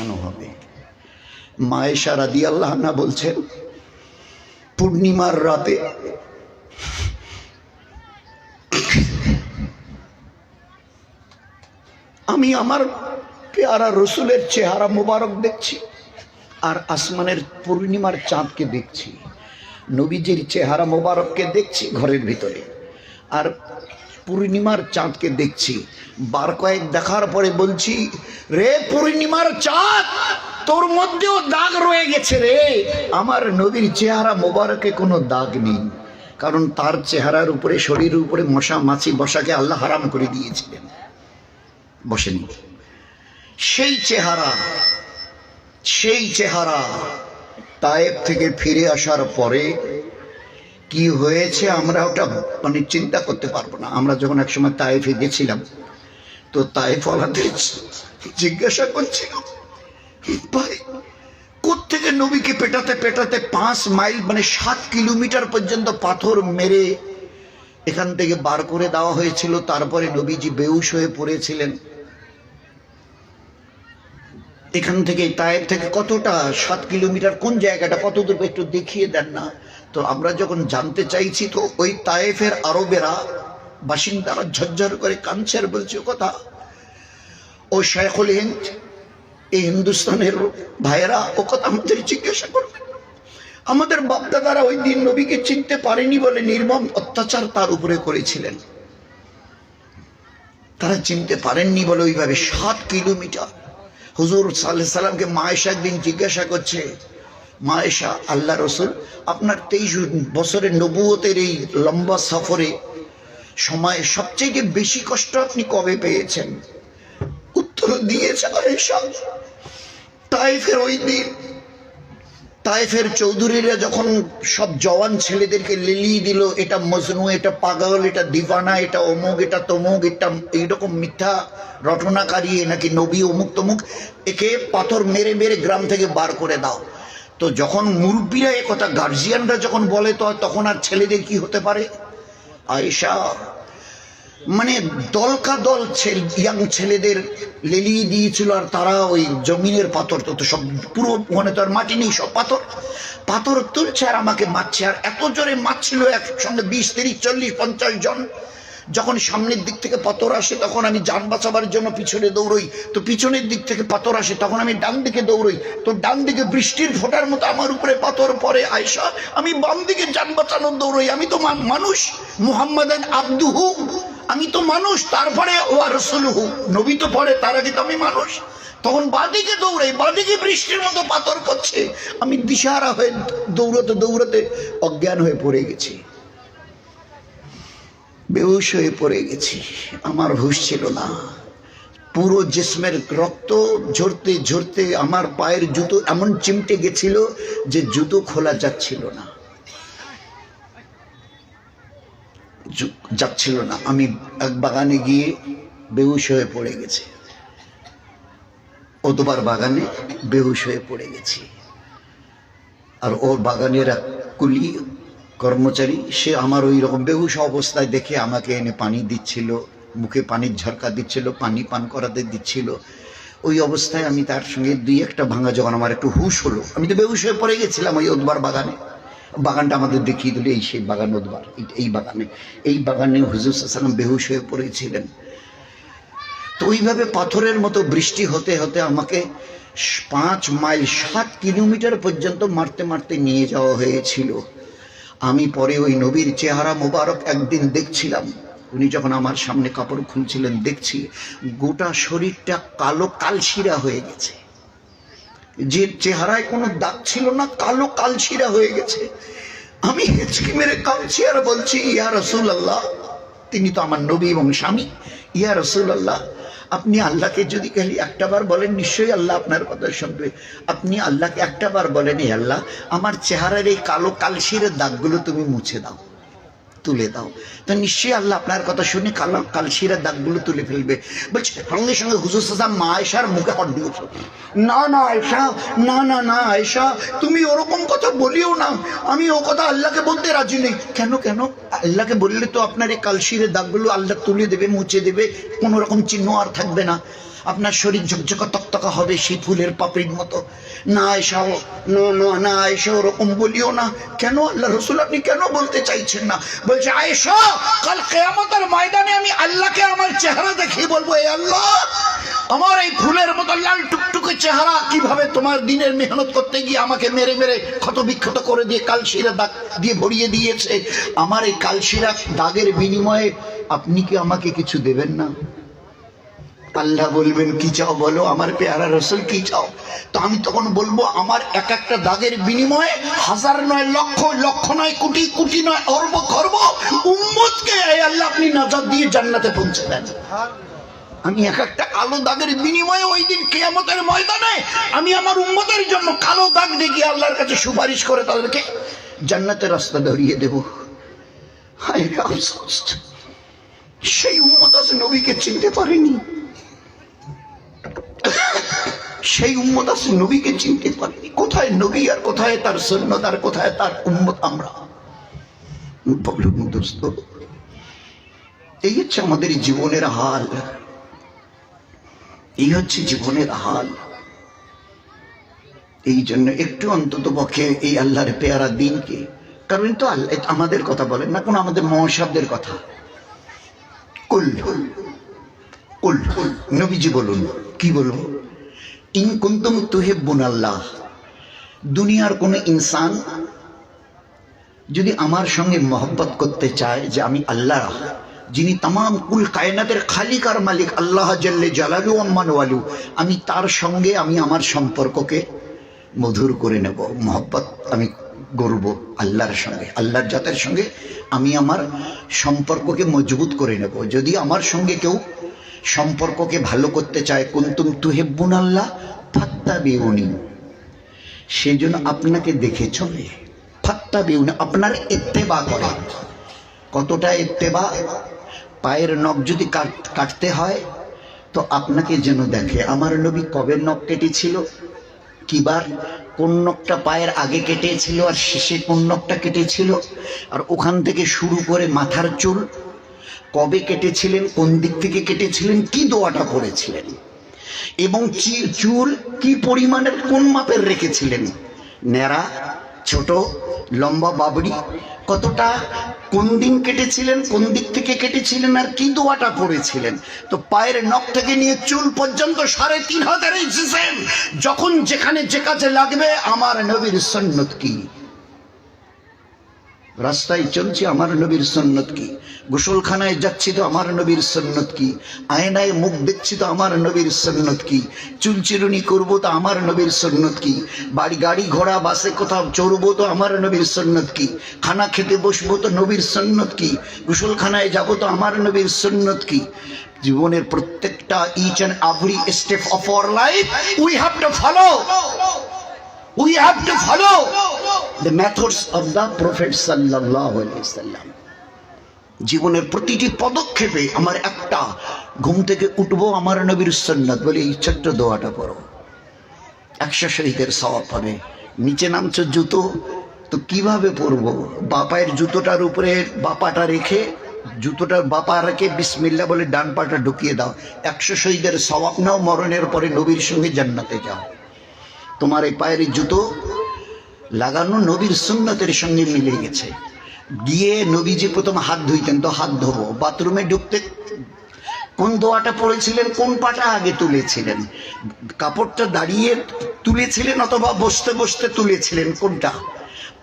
দেখানো হবে। মা আয়েশা রাদিয়াল্লাহু আনহা বলছেন, পূর্ণিমার রাতে আমি আমার পেয়ারা রসুলের চেহারা মোবারক দেখছি, আর আসমানের পূর্ণিমার চাঁদকে দেখছি। নবীজির চেহারা মোবারককে দেখছি ঘরের ভিতরে, আর পূর্ণিমার চাঁদকে দেখছি। বার কয়েক দেখার পরে বলছি, রে পূর্ণিমার চাঁদ, তোর মধ্যেও দাগ রয়ে গেছে রে। আমার নবীর চেহারা মোবারকে কোনো দাগ নেই, কারণ তার চেহারার উপরে, শরীরের উপরে মশা মাছি বসাকে আল্লাহ হারাম করে দিয়েছিলেন, বসেনি। সেই চেহারা তায়েফ থেকে ফিরে আসার পরে কি হয়েছে আমরা ওটা মানে চিন্তা করতে পারবো না। আমরা যখন একসময় তায়েফে গেছিলাম, তো তায়েফওয়ালাদের জিজ্ঞাসা করছিলাম, ভাই কোত্থেকে নবীকে পেটাতে পেটাতে 5 মাইল মানে 7 কিলোমিটার পর্যন্ত পাথর মেরে এখান থেকে বার করে দেওয়া হয়েছিল। তারপরে নবীজি বেহুশ হয়ে পড়েছিলেন। এখান থেকে তায়েফ থেকে কতটা, 7 কিলোমিটার, কোন জায়গাটা কত দূর একটু দেখিয়ে দেন না। তো আমরা যখন জানতে চাইছি, তো ওই তায়েফের আরবেরা বাসিন্দারা ঝরঝর করে কাঁদছে আর বলছে, ও কথা ও শেখুল হিন্দ, এই হিন্দুস্তানের ভাইয়েরা ও কথা আমাদের জিজ্ঞাসা করবে। আমাদের বাপদাদারা ওই দিন নবীকে চিনতে পারেনি বলে নির্মম অত্যাচার তার উপরে করেছিলেন। তারা চিনতে পারেননি বলে ওইভাবে 7 কিলোমিটার। হুজুর সাল্লাল্লাহু আলাইহি সাল্লামকে মা আয়েশা একদিন জিজ্ঞাসা করছে, মা আয়েশা, আল্লাহ রসুল আপনার 23 বছরের নবুয়তের এই লম্বা সফরে সময় সবচেয়ে বেশি কষ্ট আপনি কবে পেয়েছেন? উত্তর দিয়েছে আয়েশা, তায়েফের ওই দিন তায়েফের চৌধুরীরা যখন সব জওয়ান ছেলেদেরকে লেলিয়ে দিল, এটা মজনু, এটা পাগল, এটা দিওয়ানা, এটা অমুক, এটা তমুক, এটা এইরকম মিথ্যা রটনাকারী, নাকি নবী অমুক তমুক, একে পাথর মেরে মেরে গ্রাম থেকে বার করে দাও। তো যখন মুরব্বীরা এ কথা, গার্জিয়ানরা যখন বলে, তো তখন আর ছেলেদের কি হতে পারে? আয়েশা মানে দলকা দল ইয়াং ছেলেদের লেলিয়ে দিয়েছিল, আর তারা ওই জমিনের পাথর, তো সব পুরো ওখানে তো আর মাটি নেই, সব পাথর পাথর তুলছে আর আমাকে মারছে। আর এত জোরে মারছিল, একসঙ্গে 20, 30, 40, 50 জন। যখন সামনের দিক থেকে পাথর আসে, তখন আমি যান বাঁচাবার জন্য পিছনে দৌড়ই, তো পিছনের দিক থেকে পাথর আসে, তখন আমি ডান দিকে দৌড়ই, তো ডান দিকে বৃষ্টির ফোঁটার মতো আমার উপরে পাথর পড়ে। আয়েশা, আমি বাম দিকে যান বাঁচানোর দৌড়ই, আমি তো মানুষ, মুহাম্মাদান আবদুহু, আমি তো মানুষ, তারপরে ওয়া রাসূলুহু, নবী তো পড়ে, তার আগে তো আমি মানুষ। তখন বাদিকে দৌড়াই, বাদিকে বৃষ্টির মতো পাথর পড়ছে, আমি দিশাহারা হয়ে দৌড়াতে দৌড়াতে অজ্ঞান হয়ে পড়ে গেছি, বেহুশ হয়ে পড়ে গেছি। আমার হুঁশ ছিল না। পুরো জিসমের রক্ত ঝরতে ঝরতে আমার পায়ের জুতো এমন চিমটে গেছিল যে জুতো খোলা যাচ্ছিল না। আমি এক বাগানে গিয়ে বেহুশ হয়ে পড়ে গেছি, ওদবার বাগানে বেহুশ হয়ে পড়ে গেছি। আর ওর বাগানের এক কুলি কর্মচারী, সে আমার ওই রকম বেহুশ অবস্থায় দেখে আমাকে এনে পানি দিচ্ছিল, মুখে পানির ঝরকা দিচ্ছিল, পানি পান করাতে দিচ্ছিল। ওই অবস্থায় আমি তার সঙ্গে 2-1টা ভাঙা, যখন আমার একটু হুঁশ হলো, আমি তো বেহুশ হয়ে পড়ে গেছিলাম ওই ওদবার বাগানে। বাগানটা আমাদের দেখিয়ে দিল, এই সেই বাগান ওদবার, এই বাগানে হুজুর সাল্লাল্লাহু আলাইহি ওয়াসাল্লাম বেহুশ হয়ে পড়েছিলেন। তো ওইভাবে পাথরের মতো বৃষ্টি হতে হতে আমাকে 5 মাইল 7 কিলোমিটার পর্যন্ত মারতে মারতে নিয়ে যাওয়া হয়েছিল। আমি পরে ওই নবীর চেহারা মোবারক একদিন দেখছিলাম, উনি যখন আমার সামনে কাপড় খুলছিলেন, দেখছি গোটা শরীরটা কালো কালশিরা হয়ে গেছে, যে চেহারায় কোনো দাগ ছিল না, কালো কালশিরা হয়ে গেছে। আমি হেঁচকি মেরে কাঁদছি আর বলছি, ইয়া রাসূলুল্লাহ, তিনি তো আমার নবী এবং স্বামী, ইয়া রাসূলুল্লাহ, আপনি আল্লাহকে যদি খালি একটাবার বলেন, নিশ্চয়ই আল্লাহ আপনার কথা শুনবে। আপনি আল্লাহকে একটাবার বলেন, হে আল্লাহ, আমার চেহারার এই কালো কালশিরের দাগগুলো তুমি মুছে দাও, তুলে দাও, তো নিশ্চয়ই আল্লাহ আপনার কথা শুনে কালো কালশিরের দাগগুলো তুলে ফেলবে। বলছে, সঙ্গে সঙ্গে হুজুর সাল্লাল্লাহু আলাইহি ওয়াসাল্লাম মা আয়েশার মুখে হাত দিয়েছে, না না আয়েশা, না আয়েশা, তুমি ওরকম কথা বলিও না, আমি ও কথা আল্লাহকে বলতে রাজি নেই। কেন? আল্লাহকে বললে তো আপনার এই কালশিরের দাগগুলো আল্লাহ তুলে দেবে, মুছে দেবে, কোনো রকম চিহ্ন আর থাকবে না। আপনার শরীর ঝকঝকা তকতকা হবে সেই ফুলের পাপড়ির মতো। না আয়েশা, না আয়েশা ওরকম বলিও না। কেন আল্লাহ রসুল, আপনি কেন বলতে চাইছেন না? বলছে আয়েশা, কাল কিয়ামতের ময়দানে আমি আল্লাহকে আমার চেহারা দেখিয়ে বলবো, এ আল্লাহ, আমার এই ফুলের মতো লাল টুকটুকে চেহারা কিভাবে তোমার দিনের মেহনত করতে গিয়ে আমাকে মেরে মেরে ক্ষত বিক্ষত করে দিয়ে কালশিরা দাগ দিয়ে ভরিয়ে দিয়েছে। আমার এই কালশিরা দাগের বিনিময়ে আপনি কি আমাকে কিছু দেবেন না? আল্লাহ বলবেন কি চাও বলো, আমার পেয়ারা রসুল কি চাও? তো আমি তখন বলবো, আমার এক একটা দাগের বিনিময়ে হাজার নয় লক্ষ, লক্ষ নয় কোটি, কোটি নয় অরব খর্ব উম্মতকে আল্লাহ আপনি নাজাত দিয়ে জান্নাতে পৌঁছে দেন। আমি এক একটা কালো দাগের বিনিময়ে ওই দিন কিয়ামতের ময়দানে আমি আমার উম্মতের জন্য কালো দাগ দেখিয়ে আল্লাহর কাছে সুপারিশ করে তাদেরকে জান্নাতের রাস্তা ধরিয়ে দেব। হায় রে আফসোস, সেই উম্মত আজ নবীকে চিনতে পারেনি। সেই উম্মত আজ নবীকে চিনতে পারেনি। কোথায় নবী আর কোথায় তার সুন্নাত আর কোথায় তার উম্মত আমরা? বলুন দোস্ত, এই হচ্ছে আমাদের জীবনের হাল, এই হচ্ছে জীবনের হাল। এই জন্য একটু অন্তত পক্ষে এই আল্লাহর পেয়ারা দিনকে, কারণ তো আল্লাহ আমাদের কথা বলেন না, কোন আমাদের মহাশব্দের কথা। কুল কুল নবীজি বলুন, কি বলবো? ইন কুনতুম তুহিব্বুনাল্লাহ, দুনিয়ার কোন ইনসান যদি আমার সঙ্গে মহব্বত করতে চায় যে আমি আল্লাহ, যিনি তামাম কুল কায়নাতের খালিক আর মালিক আল্লাহ জাল্লে জালালু আম্মান ওয়ালু, আমি তার সঙ্গে আমি আমার সম্পর্ককে মধুর করে নেব, মহব্বত আমি গড়ব আল্লাহর সঙ্গে, আল্লাহর জাতের সঙ্গে আমি আমার সম্পর্ককে মজবুত করে নেব। যদি আমার সঙ্গে কেউ সম্পর্ককে ভালো করতে চায়, কুনতুম তুহিব্বুনাল্লাহ ফাত্তাবিউনি, সেজন্য আপনাকে দেখে চলে। ফাত্তাবিউনি, আপনার ইত্তেবা করে। কতটা ইত্তেবা? পায়ের নখ যদি কাটতে হয় তো আপনাকে যেন দেখে। আমার নবী কবে নখ কেটেছিল, কিবার, কোন নখটা পায়ের আগে কেটেছিল আর শেষে কোন নখটা কেটেছিল, আর ওখান থেকে শুরু করে মাথার চুল কবে কেটেছিলেন, কোন দিক থেকে কেটেছিলেন, কি দোয়াটা করেছিলেন, এবং চুল কি পরিমাণের কোন মাপের রেখেছিলেন, ন্যাড়া, ছোট, লম্বা, বাবরি, কতটা, কোন দিন কেটেছিলেন, কোন দিক থেকে কেটেছিলেন, আর কি দোয়াটা পড়েছিলেন। তো পায়ের নখ থেকে নিয়ে চুল পর্যন্ত 3500 জিসেম, যখন যেখানে যে কাজে লাগবে আমার নবীর সুন্নত কি। রাস্তায় চলছি, আমার নবীর সুন্নত কি। গোসলখানায় যাচ্ছি তো আমার নবীর সুন্নত কি। আয়নায় মুখ দেখছি তো আমার নবীর সুন্নত কি। চুল চিরুনি করবো তো আমার নবীর সুন্নত কি। গাড়ি ঘোড়া বাসে কোথাও চড়বো তো আমার নবীর সুন্নত কি। খানা খেতে বসবো তো নবীর সুন্নত কি। গোসলখানায় যাবো তো আমার নবীর সুন্নত কি। জীবনের প্রত্যেকটা each and every step of our life we have to follow, we have to follow the methods of the Prophet sallallahu alaihi wasallam. জীবনের প্রতিটি পদক্ষেপে আমার একটা, ঘুম থেকে উঠবো আমার নবীর সুন্নাত বলে এই ছোট্ট দোয়াটা পড়ো, 100 শহীদের সওয়াব পাবে। নিচে নামছো জুতো তো কিভাবে পরবো? বাপায়ের জুতোটার উপরে বাপাটা রেখে, জুতোটার বাপা রেখে বিসমিল্লাহ বলে ডান পাটা ঢুকিয়ে দাও, 100 শহীদের সওয়াব নাও, মরণের পরে নবীর সঙ্গে জান্নাতে যাও। তোমার এই পায়ের জুতো লাগানো নবীর সুন্নতের সঙ্গে মিলে গেছে। গিয়ে নবীজি প্রথম হাত ধুইতেন তো হাত ধোবো, বাথরুমে ঢুকতে কোন দোয়াটা পড়েছিলেন, কোন পাটা আগে তুলেছিলেন, কাপড়টা দাঁড়িয়ে তুলেছিলেন অথবা বসতে বসতে তুলেছিলেন, কোনটা,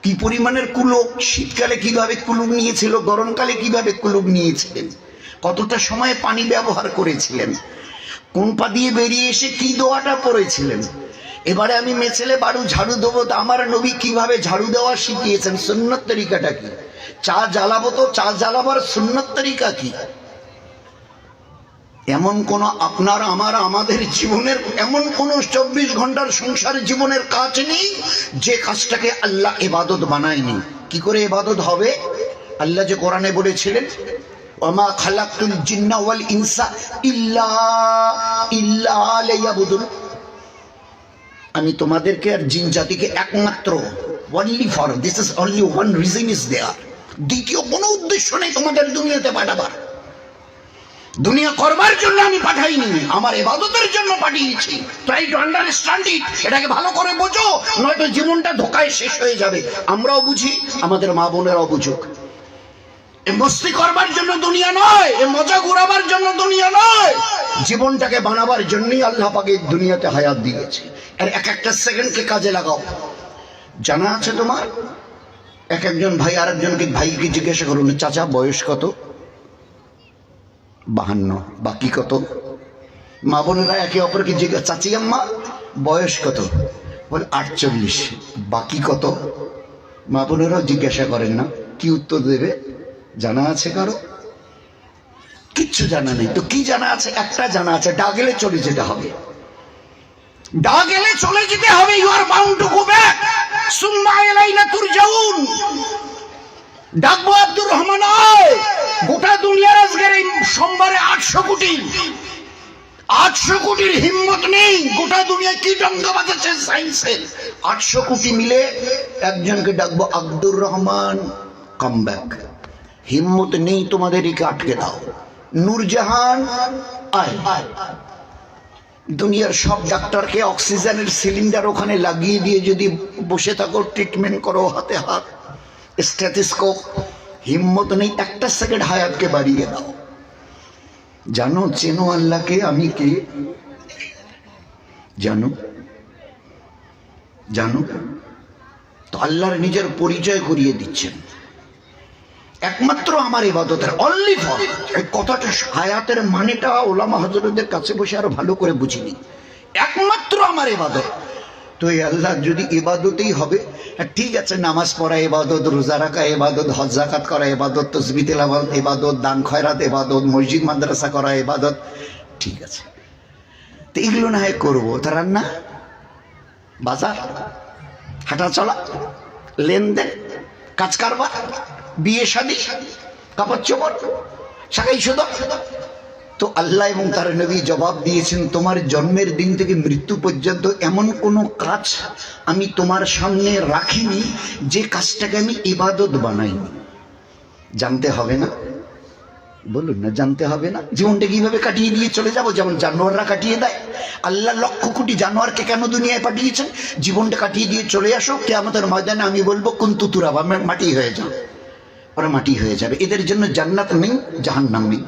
কি পরিমাণের কুলুক, শীতকালে কিভাবে কুলুক নিয়েছিল, গরমকালে কিভাবে কুলুক নিয়েছিলেন, কতটা সময় পানি ব্যবহার করেছিলেন, কোন পা দিয়ে বেরিয়ে এসে কি দোয়াটা পড়েছিলেন। এবারে আমি মেছেলে বাড়ু ঝাড়ু দেবো তো আমার নবী কিভাবে ঝাড়ু দেওয়া শিখিয়েছেন, সুন্নত তরিকাটা কি। চা জ্বালাবো তো চা জ্বালাবার সুন্নত তরিকা কি। এমন কোন আপনার আমার আমাদের জীবনের এমন কোন 24 ঘন্টার সংসার জীবনের কাজ নেই যে কাজটাকে আল্লাহ ইবাদত বানায়নি। কি করে ইবাদত হবে? আল্লাহ যে কোরআনে বলেছিলেন, ওমা খালাকতুল জিন্না ওয়াল ইনসা ইল্লা লিয়াবুদুন, আমি তোমাদেরকে আর জিন জাতিকে একমাত্র, only for this is only one reason is there, দ্বিতীয় কোনো উদ্দেশ্য নেই তোমাদের দুনিয়াতে পাঠাবার। দুনিয়া করবার জন্য আমি পাঠাইনি, আমার ইবাদতের জন্য পাঠিয়েছি। ট্রাই টু আন্ডারস্ট্যান্ড ইট, এটাকে ভালো করে বোঝো, নয়তো জীবনটা ধোকায় শেষ হয়ে যাবে। আমরাও বুঝি, আমাদের মা বোনেরাও বুঝুক। এ মস্তি করবার জন্য দুনিয়া নয়, এ মজা ঘুরাবার জন্য দুনিয়া নয়, জীবনটাকে বানাবার জন্যই আল্লাহ পাক এই দুনিয়াতে হায়াত দিয়েছে। আর এক একটা সেকেন্ডকে কাজে লাগাও। জানা আছে তোমার? এক একজন ভাই আরেকজনকে ভাইকে জিজ্ঞাসা করুন, চাচা বয়স কত? 52। বাকি কত? মা বোনেরা একে অপরকে জিজ্ঞাসা, চাচি আম্মা বয়স কত? বলে 48। বাকি কত? মা বোনেরাও জিজ্ঞাসা করেন না, কি উত্তর দেবে? জানা আছে কারো? কিচ্ছু জানা নেই। তো কি জানা আছে? একটা জানা আছে, ডাকলে চলে যেতে হবে। ডাকলে চলে যেতে হবে। You are bound to go back, সুম্মা ইলাইনা তুরজাউন। ডাকবো আব্দুর রহমান, গোটা দুনিয়ার আজকের এই সোমবারে 800 কোটি, 800 কোটির হিম্মত নেই। গোটা দুনিয়া কি ডঙ্গা বাজাচ্ছে সায়েন্সের। 800 কোটি মিলে একজনকে ডাকবো, আব্দুর রহমান কাম ব্যাক। হিম্মত নেই তোমাদের, একে আটকে দাও। নূরজাহান আয়। দুনিয়ার সব ডাক্তারকে অক্সিজেনের সিলিন্ডার ওখানে লাগিয়ে দিয়ে যদি বসে থাকো, ট্রিটমেন্ট করো হাতে হাত, স্টেথোস্কোপ, হিম্মত নেই একটা সেকেন্ড হায়াতকে বাড়িয়ে দাও। জানো, চেনো আল্লাহকে? আমি কে জানো? জানো তো? আল্লাহর নিজের পরিচয় করিয়ে দিচ্ছেন, একমাত্র আমার ইবাদতের, অনলি ফর। এই কথাটা, হায়াতের মানেটা ওলামা হযরতদের কাছে বসে আরো ভালো করে বুঝিনি। একমাত্র আমার ইবাদত। তো এই আল্লাহ যদি ইবাদতেই হবে, ঠিক আছে, নামাজ পড়া ইবাদত, রোজা রাখা ইবাদত, হজ যাকাত করা ইবাদত, তাসবিহ তিলাওয়াত ইবাদত, দান খয়রাত ইবাদত, মসজিদ মাদ্রাসা করা ইবাদত, ঠিক আছে। তো এগুলো না হয় করবো। তা রান্না, বাজার, হাঁটা চলা, লেনদেন, কাজ কারবার, বিয়ে শাদী, কাপড় চোপড়, সাকাই সুদা, তো আল্লাহ এবং তার নবী জবাব দিয়েছেন, তোমার জন্মের দিন থেকে মৃত্যু পর্যন্ত এমন কোনো কাজ আমি তোমার সামনে রাখিনি যে কাজটাকে আমি ইবাদত বানাইনি। জানতে হবে না? বলুন না, জানতে হবে না? জীবনটা কিভাবে কাটিয়ে দিয়ে চলে যাব, যেমন জানোয়াররা কাটিয়ে দেয়। আল্লাহ লক্ষ কোটি জানোয়ারকে কেন দুনিয়ায় পাঠিয়েছেন? জীবনটা কাটিয়ে দিয়ে চলে আসো, কিয়ামতের ময়দানে আমি বলবো কুনতু তুরাবা, মাটি হয়ে যাও, ওরা মাটি হয়ে যাবে। এদের জন্য জান্নাত নেই, জাহান্নাম নেই।